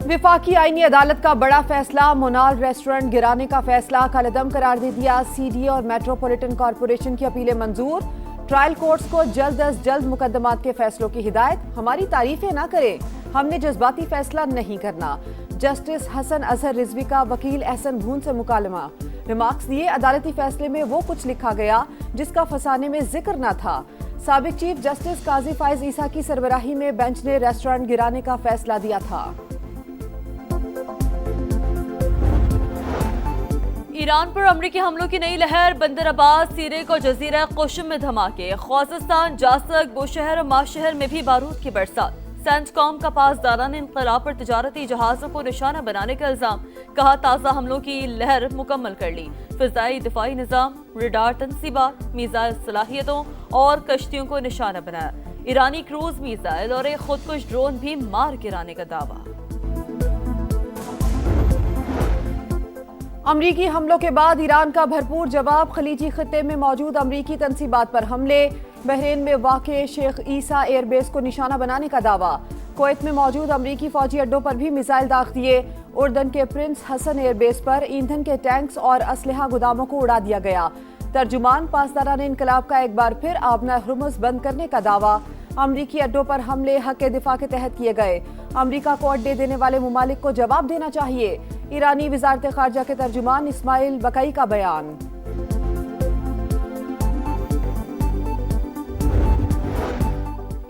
वफाकी आईनी अदालत का बड़ा फैसला, मोनाल रेस्टोरेंट गिराने का फैसला कलअदम करार दे दिया। सीडीए और मेट्रोपॉलिटन कॉरपोरेशन की अपीलें मंजूर। ट्रायल कोर्ट्स को जल्द अज जल्द मुकदमात के फैसलों की हिदायत। हमारी तारीफें ना करें, हमने जज्बाती फैसला नहीं करना। जस्टिस हसन अजहर रिजवी का वकील एहसन भून से मुकालमा। रिमार्क्स दिए, अदालती फैसले में वो कुछ लिखा गया जिसका फसाने में जिक्र न था। साबिक चीफ जस्टिस काजी फाइज ईसा की सरबराही में बेंच ने रेस्टोरेंट गिराने का फैसला दिया था। ईरान पर अमरीकी हमलों की नई लहर, बंदर अब्बास, सीरिक और जजीरा कुशम में धमाके। ख्वाजिस्तान, जासक, बुशहर और माशहर में भी बारूद की बरसात। सेंटकॉम का पासदारान इनकलाब पर तिजारती जहाजों को निशाना बनाने का इल्जाम। कहा ताज़ा हमलों की लहर मुकम्मल कर ली। फिजाई दिफाई निज़ाम, रडार तनसीबात, मिसाइल सलाहियतों और कश्तियों को निशाना बनाया। ईरानी क्रूज मिसाइल और एक खुदकुश ड्रोन भी मार गिराने का दावा। अमरीकी हमलों के बाद ईरान का भरपूर जवाब। खलीजी खित्ते में मौजूद अमरीकी तनसीबात पर हमले। बहरीन में वाक़े शेख ईसा एयरबेस को निशाना बनाने का दावा। कुवैत में मौजूद अमरीकी फौजी अड्डों पर भी मिसाइल दाग दिए। उर्दन के प्रिंस हसन एयरबेस पर ईंधन के टैंक्स और असलहा गोदामों को उड़ा दिया गया। तर्जुमान, पासदारान इनकलाब का एक बार फिर आबना हुर्मुज़ बंद करने का दावा। अमरीकी अड्डों पर हमले हक दिफा के तहत किए गए। अमरीका को अड्डे देने वाले मुमालिक को जवाब देना चाहिए। ईरानी वज़ारत ख़ारजा के तर्जुमान इस्माइल बकई का बयान।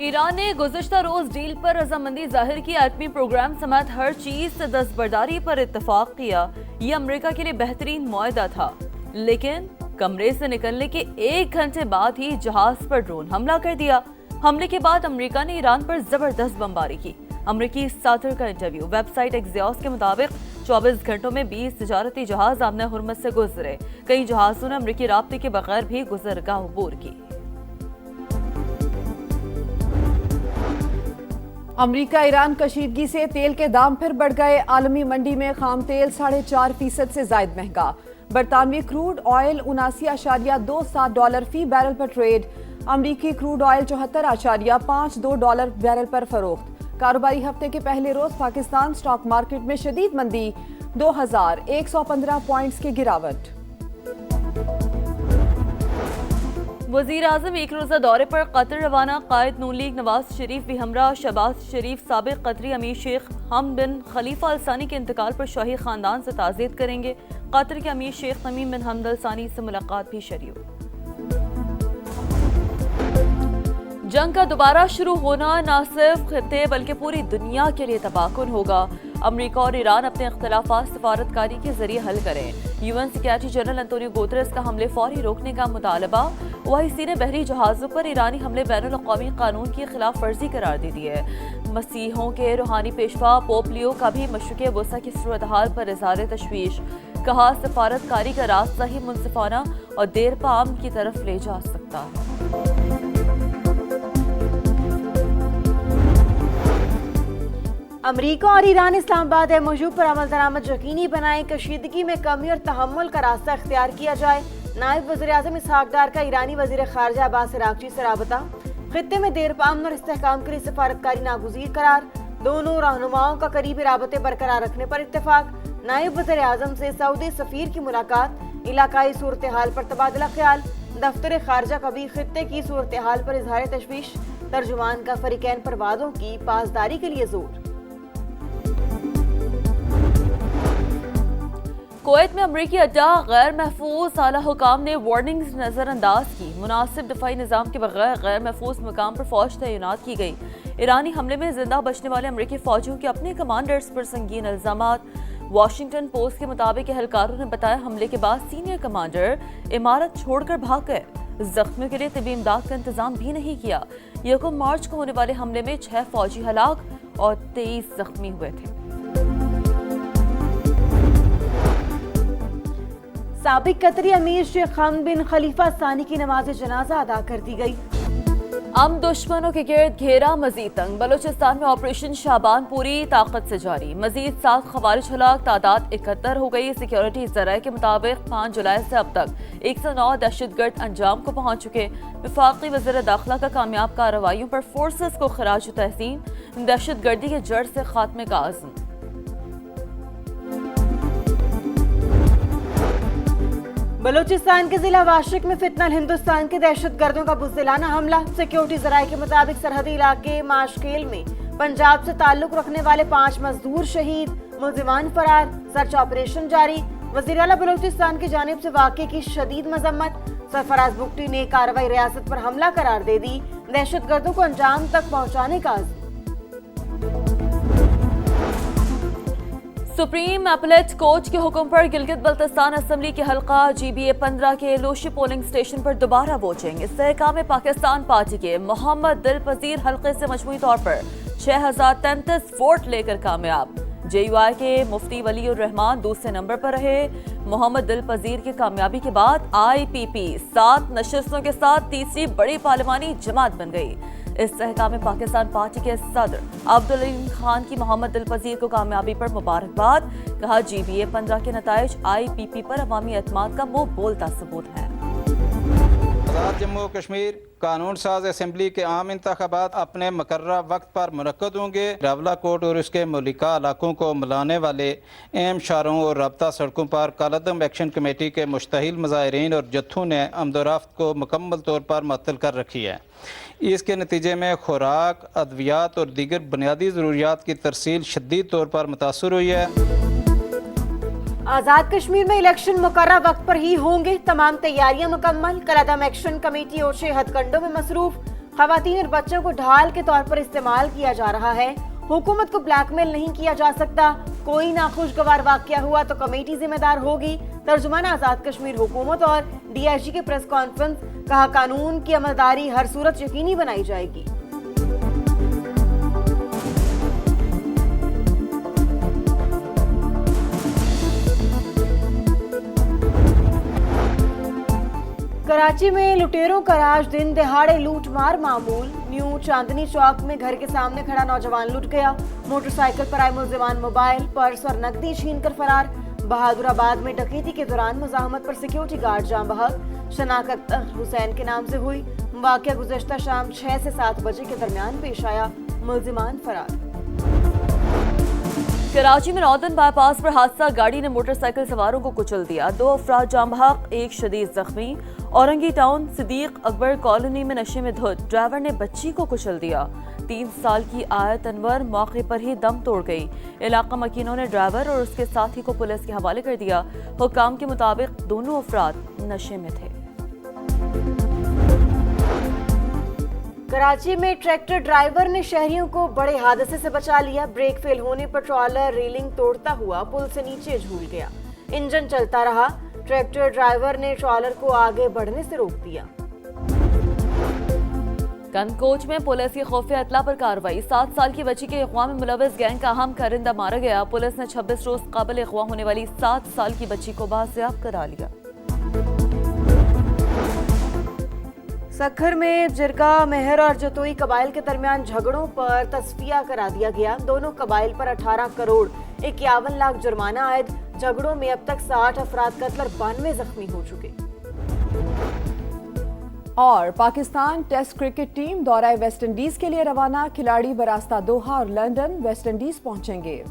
ईरान ने गुज़िश्ता रोज डील पर रजामंदी जाहिर की। एटमी प्रोग्राम समेत हर चीज से दस्तबरदारी पर इत्तफाक किया। ये अमेरिका के लिए बेहतरीन मुआहदा था, लेकिन कमरे से निकलने के 1 घंटे बाद ही जहाज पर ड्रोन हमला कर दिया। हमले के बाद अमेरिका ने ईरान पर जबरदस्त बमबारी की। अमेरिकी सदर का इंटरव्यू। वेबसाइट एक्सियोस के मुताबिक 24 घंटों में 20 तिजारती जहाज आबना हुर्मुज़ से गुजरे। कई जहाजों ने अमेरिकी राब्ते के बगैर भी गुजरगाह अबूर की। अमरीका ईरान कशीदगी से तेल के दाम फिर बढ़ गए। आलमी मंडी में खाम तेल 4.5% से ज्यादा महंगा। बरतानवी क्रूड ऑयल $79.27 फी बैरल पर ट्रेड। अमरीकी क्रूड ऑयल $74.52 बैरल पर फरोख्त। कारोबारी हफ्ते के पहले रोज पाकिस्तान स्टॉक मार्केट में शदीद मंदी, 2115 पॉइंट्स की गिरावट। वजीर आजम एक रोजा दौरे पर कतर रवाना। कायद नून लीग नवाज शरीफ भी हमरा। शहबाज शरीफ साबिक कतरी अमीर शेख हम बिन खलीफा अल सानी के इंतकाल पर शाही खानदान से ताज़ियत करेंगे। कतर के अमीर शेख तमीम बिन हमद अल सानी से मुलाकात भी शरीक। जंग का दोबारा शुरू होना न सिर्फ खित्ते बल्कि पूरी दुनिया के लिए तबाहकुन होगा। अमेरिका और ईरान अपने इख्तलाफात सफारतकारी के जरिए हल करें। UN secretary general Antonio Guterres का हमले फौरी रोकने का मुतालबा। ओआईसी ने बहरी जहाजों पर ईरानी हमले बैनुल अक़वामी कानून की खिलाफ वर्जी करार दे दी है। मसीहों के रूहानी पेशवा पोप लियो का भी मशरिक़ वसा की सूरत हाल पर इज़हार तशवीश। कहा सफारतकारी का रास्ता ही मुनसिफाना और देर पाम की तरफ ले जा सकता है। अमरीका और ईरान इस्लामाबाद एमओयू पर अमल दरामद यकीनी बनाएं। कशीदगी में कमी और तहम्मुल का रास्ता इख्तियार किया जाए। नायब वज़ीर आज़म इसहाक डार का ईरानी वज़ीर ख़ारजा अब्बास अराग़ची से राबता। खित्ते में देर पामन और इस्तेहकाम के लिए सफारतकारी नागुज़ीर करार। दोनों रहनुमाओं का करीबी राबते बरकरार रखने पर इत्तेफाक। नायब वज़ीर आज़म से सऊदी सफ़ीर की मुलाकात। इलाकाई सूरत हाल पर तबादला ख्याल। दफ्तर ख़ारजा का भी खित्ते की सूरत हाल पर इज़हार तशवीश। तर्जुमान का फ़रीक़ैन पर वादों की पासदारी के लिए जोर। कुवैत में अमरीकी अड्डा गैर महफूज। आला हुकाम ने वार्निंग्स नजरअंदाज की। मुनासिब दिफाई निज़ाम के बगैर गैर महफूज मकाम पर फौज तैनात की गई। ईरानी हमले में जिंदा बचने वाले अमरीकी फौजियों के अपने कमांडर्स पर संगीन इल्जामात। वाशिंगटन पोस्ट के मुताबिक एहलकारों ने बताया हमले के बाद सीनियर कमांडर इमारत छोड़कर भाग गए। जख्मियों के लिए तिबी इमदाद का इंतजाम भी नहीं किया। 1 मार्च को होने वाले हमले में 6 फौजी हलाक और 23 जख्मी हुए थे। साबिक कतरी अमीर शेख हमद बिन खलीफा सानी की नमाज जनाजा अदा कर दी गई। हम दुश्मनों के गिर्द घेरा मजीद तंग। बलूचिस्तान में ऑपरेशन शाबान पूरी ताकत से जारी। मजीद 7 खवारिज हलाक, तादाद 71 हो गई। सिक्योरिटी ज़राए के मुताबिक 5 जुलाई से अब तक 109 दहशतगर्द अंजाम को पहुंच चुके। वफाकी वज़ीर दाखिला का कामयाब कार्रवाइयों पर फोर्सेस को खराज तहसीन। दहशतगर्दी के जड़ से खात्मे का आज़म। बलूचिस्तान के जिला वाशिक में फितनल हिंदुस्तान के दहशतगर्दों का बुज़दिलाना हमला। सिक्योरिटी ज़राए के मुताबिक सरहदी इलाके माशकेल में पंजाब से ताल्लुक रखने वाले 5 मजदूर शहीद, मुलजिमान फरार, सर्च ऑपरेशन जारी। वज़ीर आला बलूचिस्तान की जानिब से वाक़े की शदीद मजम्मत। सरफराज बुगटी ने कार्रवाई रियासत पर हमला करार दे दी। दहशतगर्दों को अंजाम तक पहुँचाने का आज़म। सुप्रीम अपीलेट कोर्ट के हुक्म पर गिलगित बल्तिस्तान असम्बली के हल्का GBA 15 के लोशी पोलिंग स्टेशन पर दोबारा वोटिंग। इस्तेहकाम पाकिस्तान पार्टी के मोहम्मद दिल पजीर हल्के से मजमूई तौर पर 6033 वोट लेकर कामयाब। JUI के मुफ्ती वलीउर रहमान दूसरे नंबर पर रहे। मोहम्मद दिल पजीर की कामयाबी के बाद IPP 7 नशिस्तों के साथ तीसरी बड़ी पार्लिमानी जमात बन गई। इस्तेहकाम पाकिस्तान पार्टी के सदर अब्दुल अलीम खान की मोहम्मद दिल पजीर को कामयाबी पर मुबारकबाद। कहा GBA 15 के नताइज IPP पर अवामी एतमाद का मुंह बोलता सबूत है। आज़ाद जम्मू कश्मीर कानून साज असम्बली के आम इंतखाबात अपने मुकर्ररा वक्त पर मुनक्कद होंगे। रावला कोट और उसके मलिका इलाकों को मिलाने वाले अहम शाहरों और रब्ता सड़कों पर कालअदम एक्शन कमेटी के मुश्तहिल मुजाहिरीन और जत्थों ने आमदोरफ्त को मुकम्मल तौर पर मुअत्तल कर रखी है। इसके नतीजे में खुराक, अद्वियात और दीगर बुनियादी ज़रूरियात की तरसील शदीद तौर पर मुतासर हुई है। आज़ाद कश्मीर में इलेक्शन मुकर्रर वक्त पर ही होंगे। तमाम तैयारियां मुकम्मल। कालअदम एक्शन कमेटी और 6 हथकंडों में मसरूफ। खवातीन और बच्चों को ढाल के तौर पर इस्तेमाल किया जा रहा है। हुकूमत को ब्लैकमेल नहीं किया जा सकता। कोई नाखुशगवार वाकया हुआ तो कमेटी जिम्मेदार होगी। तर्जुमान आज़ाद कश्मीर हुकूमत और DIG के प्रेस कॉन्फ्रेंस। कहा कानून की अमलदारी हर सूरत यकीनी बनाई जाएगी। कराची में लुटेरों का राज। दिन दिहाड़े लूट मार मामूल। न्यू चांदनी चौक में घर के सामने खड़ा नौजवान लुट गया। मोटरसाइकिल पर आए मुलजिमान मोबाइल, पर्स और नकदी छीन कर फरार। बहादुराबाद में डकैती के दौरान मुजाहमत पर सिक्योरिटी गार्ड जाँ बहक। शनाख्त हुसैन के नाम से हुई। वाक़या गुज़श्ता शाम 6 से 7 बजे के दरमियान पेश आया। मुलजिमान फरार। कराची में नॉर्दर्न बाईपास पर हादसा। गाड़ी ने मोटरसाइकिल सवारों को कुचल दिया। 2 अफराद जाँ बहक, 1 शदीद जख्मी। औरंगी टाउन सिद्दीक अकबर कॉलोनी में नशे में धुत ड्राइवर ने बच्ची को कुचल दिया। 3 साल की आयत अनवर मौके पर ही दम तोड़ गई। इलाका मकीनों ने ड्राइवर और उसके साथी को पुलिस के हवाले कर दिया। हुक्काम के मुताबिक दोनों अफराद नशे में थे। कराची में ट्रैक्टर ड्राइवर ने शहरियों को बड़े हादसे से बचा लिया। ब्रेक फेल होने पर ट्रॉलर रेलिंग तोड़ता हुआ पुल से नीचे झूल गया। इंजन चलता रहा। ट्रैक्टर ड्राइवर ने ट्रॉलर को आगे बढ़ने से रोक दिया। कनकोच में पुलिस की खुफिया इत्तला पर कार्रवाई। 7 साल की बच्ची के अगवा में मुलविस गैंग का अहम कारिंदा मारा गया। पुलिस ने 26 रोज काबिल अगवा होने वाली 7 साल की बच्ची को बाजियाब करा लिया। सखर में जिरगा, मेहर और जतोई कबाइल के दरमियान झगड़ों पर तस्फिया करा दिया गया। दोनों कबाइल पर 18 करोड़ 51 लाख जुर्माना आयद। झगड़ों में अब तक 60 अफराद कत्ल और 92 जख्मी हो चुके। और पाकिस्तान टेस्ट क्रिकेट टीम दौरा वेस्ट इंडीज के लिए रवाना। खिलाड़ी बरास्ता दोहा और लंदन वेस्ट इंडीज पहुंचेंगे।